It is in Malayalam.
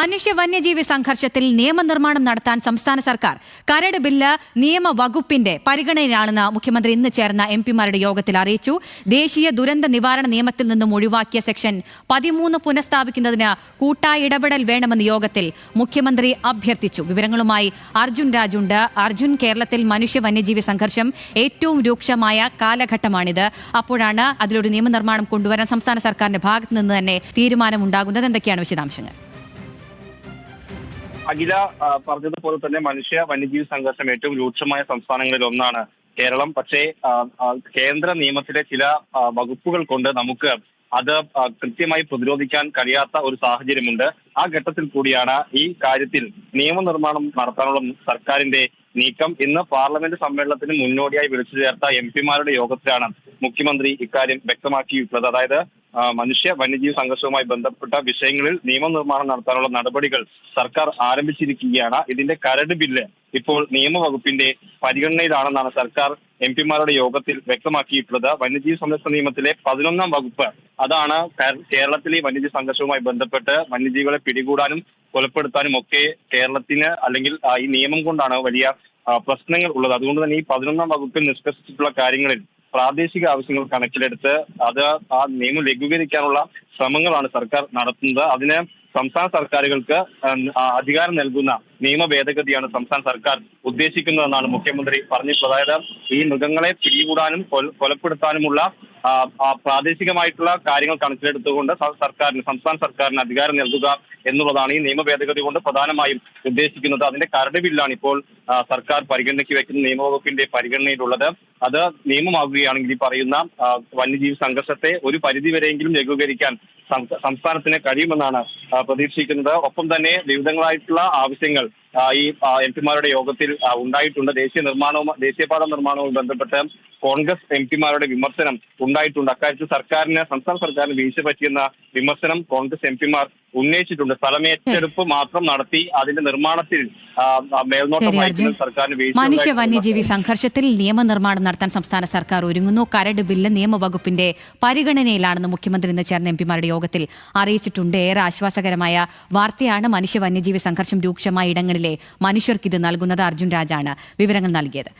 മനുഷ്യ വന്യജീവി സംഘർഷത്തിൽ നിയമനിർമ്മാണം നടത്താൻ സംസ്ഥാന സർക്കാർ കരട് ബില്ല് നിയമവകുപ്പിന്റെ പരിഗണനയിലാണെന്ന് മുഖ്യമന്ത്രി ഇന്ന് ചേർന്ന എംപിമാരുടെ യോഗത്തിൽ അറിയിച്ചു. ദേശീയ ദുരന്ത നിവാരണ നിയമത്തിൽ നിന്നും ഒഴിവാക്കിയ സെക്ഷൻ 13 പുനഃസ്ഥാപിക്കുന്നതിന് കൂട്ടായ ഇടപെടൽ വേണമെന്ന് യോഗത്തിൽ മുഖ്യമന്ത്രി അഭ്യർത്ഥിച്ചു. വിവരങ്ങളുമായി അർജുൻ രാജുണ്ട്. അർജുൻ, കേരളത്തിൽ മനുഷ്യ വന്യജീവി സംഘർഷം ഏറ്റവും രൂക്ഷമായ കാലഘട്ടമാണിത്. അപ്പോഴാണ് അതിലൊരു നിയമനിർമ്മാണം കൊണ്ടുവരാൻ സംസ്ഥാന സർക്കാരിന്റെ ഭാഗത്ത് നിന്ന് തന്നെ തീരുമാനമുണ്ടാകുന്നത്. എന്തൊക്കെയാണ് വിശദാംശങ്ങൾ? അഖില പറഞ്ഞതുപോലെ തന്നെ മനുഷ്യ വന്യജീവി സംഘർഷം ഏറ്റവും രൂക്ഷമായ സംസ്ഥാനങ്ങളിൽ ഒന്നാണ് കേരളം. പക്ഷേ കേന്ദ്ര നിയമത്തിലെ ചില വകുപ്പുകൾ കൊണ്ട് നമുക്ക് അത് കൃത്യമായി പ്രതിരോധിക്കാൻ കഴിയാത്ത ഒരു സാഹചര്യമുണ്ട്. ആ ഘട്ടത്തിൽ കൂടിയാണ് ഈ കാര്യത്തിൽ നിയമനിർമ്മാണം നടത്താനുള്ള സർക്കാരിന്റെ നീക്കം. ഇന്ന് പാർലമെന്റ് സമ്മേളനത്തിന് മുന്നോടിയായി വിളിച്ചു ചേർത്ത എംപിമാരുടെ യോഗത്തിലാണ് മുഖ്യമന്ത്രി ഇക്കാര്യം വ്യക്തമാക്കിയിട്ടുള്ളത്. അതായത് മനുഷ്യ വന്യജീവി സംഘർഷവുമായി ബന്ധപ്പെട്ട വിഷയങ്ങളിൽ നിയമനിർമ്മാണം നടത്താനുള്ള നടപടികൾ സർക്കാർ ആരംഭിച്ചിരിക്കുകയാണ്. ഇതിന്റെ കരട് ബില്ല് ഇപ്പോൾ നിയമവകുപ്പിന്റെ പരിഗണനയിലാണെന്നാണ് സർക്കാർ എംപിമാരുടെ യോഗത്തിൽ വ്യക്തമാക്കിയിട്ടുള്ളത്. വന്യജീവി സംരക്ഷണ നിയമത്തിലെ 11ാം വകുപ്പ് അതാണ് കേരളത്തിലെ വന്യജീവി സംഘർഷവുമായി ബന്ധപ്പെട്ട് വന്യജീവികളെ പിടികൂടാനും കൊലപ്പെടുത്താനും ഒക്കെ കേരളത്തിന് അല്ലെങ്കിൽ ഈ നിയമം കൊണ്ടാണ് വലിയ പ്രശ്നങ്ങൾ ഉള്ളത്. അതുകൊണ്ട് തന്നെ ഈ 11ാം വകുപ്പിൽ നിഷ്കർഷിച്ചിട്ടുള്ള കാര്യങ്ങളിൽ പ്രാദേശിക ആവശ്യങ്ങൾ കണക്കിലെടുത്ത് അത് ആ നിയമം ലഘൂകരിക്കാനുള്ള ശ്രമങ്ങളാണ് സർക്കാർ നടത്തുന്നത്. അതിന് സംസ്ഥാന സർക്കാരുകൾക്ക് അധികാരം നൽകുന്ന നിയമ ഭേദഗതിയാണ് സംസ്ഥാന സർക്കാർ ഉദ്ദേശിക്കുന്നതെന്നാണ് മുഖ്യമന്ത്രി പറഞ്ഞിട്ടുള്ളത്. അതായത് ഈ മൃഗങ്ങളെ പിടികൂടാനും കൊലപ്പെടുത്താനുമുള്ള പ്രാദേശികമായിട്ടുള്ള കാര്യങ്ങൾ കണക്കിലെടുത്തുകൊണ്ട് സംസ്ഥാന സർക്കാരിന് അധികാരം നൽകുക എന്നുള്ളതാണ് ഈ നിയമ ഭേദഗതി കൊണ്ട് പ്രധാനമായും ഉദ്ദേശിക്കുന്നത്. അതിന്റെ കരട് ബില്ലാണ് ഇപ്പോൾ സർക്കാർ പരിഗണനയ്ക്ക് വെക്കുന്ന നിയമവകുപ്പിന്റെ പരിഗണനയിലുള്ളത്. അത് നിയമമാകുകയാണെങ്കിൽ ഈ പറയുന്ന വന്യജീവി സംഘർഷത്തെ ഒരു പരിധിവരെയെങ്കിലും ലഘൂകരിക്കാൻ സംസ്ഥാനത്തിന് കഴിയുമെന്നാണ് പ്രതീക്ഷിക്കുന്നത്. ഒപ്പം തന്നെ വിവിധങ്ങളായിട്ടുള്ള ആവശ്യങ്ങൾ ഈ എംപിമാരുടെ യോഗത്തിൽ ഉണ്ടായിട്ടുണ്ട്. ദേശീയപാത നിർമ്മാണവുമായി ബന്ധപ്പെട്ട് കോൺഗ്രസ് എംപിമാരുടെ വിമർശനം ഉണ്ടായിട്ടുണ്ട്. അക്കാര്യത്തിൽ സംസ്ഥാന സർക്കാരിന് വീഴ്ച പറ്റിയെന്ന വിമർശനം കോൺഗ്രസ് എംപിമാർ ഉന്നയിച്ചിട്ടുണ്ട്. സ്ഥലമേറ്റെടുപ്പ് മാത്രം നടത്തി അതിന്റെ നിർമ്മാണത്തിൽ മേൽനോട്ടം വഹിക്കുന്ന സർക്കാരിന് വീഴ്ച. മനുഷ്യ വന്യജീവി സംഘർഷത്തിൽ നിയമനിർമ്മാണം നടത്താൻ സംസ്ഥാന സർക്കാർ ഒരുങ്ങുന്നു. കരട് ബില്ല് നിയമവകുപ്പിന്റെ പരിഗണനയിലാണെന്ന് മുഖ്യമന്ത്രി ഇന്ന് ചേർന്ന എംപിമാരുടെ യോഗത്തിൽ അറിയിച്ചിട്ടുണ്ട്. ഏറെ ആശ്വാസകരമായ വാർത്തയാണ്. മനുഷ്യ വന്യജീവി സംഘർഷം രൂക്ഷമായ ഇടങ്ങളിലെ മനുഷ്യർക്ക് ഇത് നൽകുന്നത്. അർജുൻ രാജാണ് വിവരങ്ങൾ നൽകിയത്.